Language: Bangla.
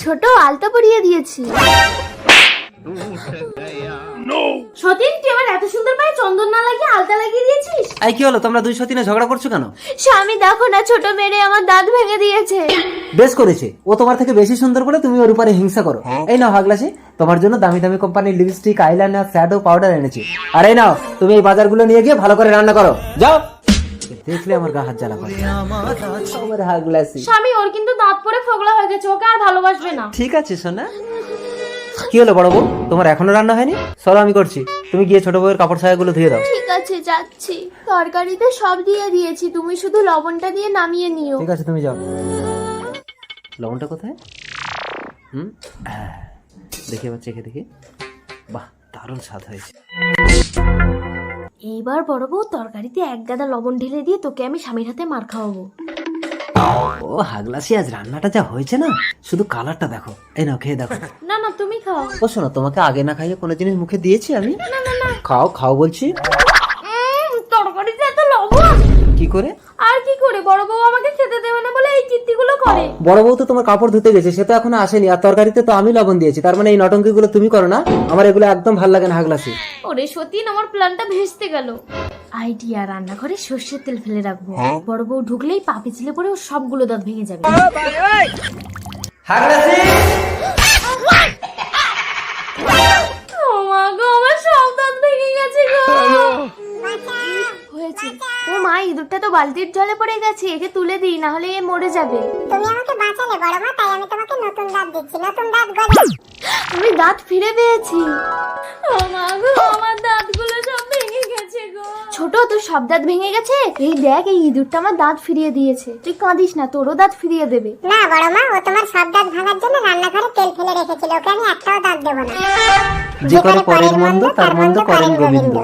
ছোট আলতা পরিয়ে দিয়েছি। সতীন, তুই আমার এত সুন্দর পায়ে চন্দন না লাগিয়ে আলতা লাগিয়ে দিয়েছিস। এই কি হলো, তোমরা দুই সতীনে ঝগড়া করছো কেন? স্বামী দেখো না, ছোট মেরে আমার দাঁত ভেঙে দিয়েছে। বেশ করেছে, ও তোমার থেকে বেশি সুন্দর বলে তুমি ওর উপরে হিংসা করো। এই নাও হাগলাসি, তোমার জন্য দামি দামি কোম্পানির লিপস্টিক, আইলাইনার, শ্যাডো, পাউডার এনেছি। আর এই নাও, তুমি এই বাজারগুলো নিয়ে গিয়ে ভালো করে রান্না করো, যাও। দেখলে আমার গা হাত জ্বালা করে। আমার হাগলাসি স্বামী, ওর কিন্তু দাঁত পড়ে ফোগলা হয়ে গেছে, ওকে আর ভালোবাসবে না। ঠিক আছে সোনা। কি হলো বড় বউ, তোমার এখনো রান্না হয়নি? চলো আমি করছি, তুমি গিয়ে ছোট বউয়ের কাপড় ছায়াগুলো ধুয়ে দাও। ঠিক আছে, যাচ্ছি। তরকারিতে সব দিয়ে দিয়েছি, তুমি শুধু লবণটা দিয়ে নামিয়ে নিও। ঠিক আছে, তুমি যাও। লবণটা কোথায়? দেখি এবার চেখে দেখি। বাহ, দারুণ স্বাদ হয়েছে। এইবার বড় বউ তরকারিতে এক গাদা লবণ ঢেলে দিয়ে তোকে আমি স্বামীর হাতে মার খাওয়াবো। ও হাগলাসি, আজ রান্নাটা যা হয়েছে না, শুধু কালারটা দেখো। এই নাও, খেয়ে দেখো। না না, তুমি খাও। ও শোনো, তোমাকে আগে না খাইয়ে কোনো জিনিস মুখে দিয়েছি আমি? না না না, খাও খাও বলছি। তরকারিতে এত লবণ। কি করে? আর কি করে, বড় বউ আমাকে খেতে দেবে না বলে এই কীর্তিগুলো করে। বড় বউ তো তোমার কাপড় ধুতে গেছে, সে তো এখনো আসেনি। আর তরকারিতে তো আমি লবণ দিয়েছি, তার মানে এই নটঙ্কি গুলো তুমি করো না? আমার এগুলো একদম ভালো লাগে না হাগলাসি। ওরে সতীন, আমার প্ল্যানটা ভেস্তে গেল। আইডিয়া, রান্নাঘরে সর্ষের তেল ফেলে রাখবো, বড় বউ ঢুকলেই পা পিছলে পড়ে ওর সবগুলো দাঁত ভেঙে যাবে। হাগলাসি, ও মা গো, আমার সব দাঁত ভেঙে গেছে গো। হয়েছে, ও মা, ইঁদুরটা তো বালতির জলে পড়ে গেছে, একে তুলে দিই, না হলে এ মরে যাবে। তুমি আমাকে বাঁচালে বড় মা, তাই আমি তোমাকে নতুন দাঁত দিচ্ছি, নতুন দাঁত গজা। আমি দাঁত ফিরে পেয়েছি। ও মা গো, আমার দাঁতগুলো সব ভেঙে গেছে গো। ছোট, তোর সব দাঁত ভেঙে গেছে? এই দেখ, এই ইঁদুরটা আমার দাঁত ফিরিয়ে দিয়েছে। তুই কাঁদিস না, তোরও দাঁত ফিরিয়ে দেবে। না বড় মা, ও তোমার সব দাঁত ভাঙার জন্য রান্নাঘরে তেল ফেলে রেখেছিল, ওকে আমি একটাও দাঁত দেবো না। যে করে পরের মন্দ তার মন্দ করেন গোবিন্দ।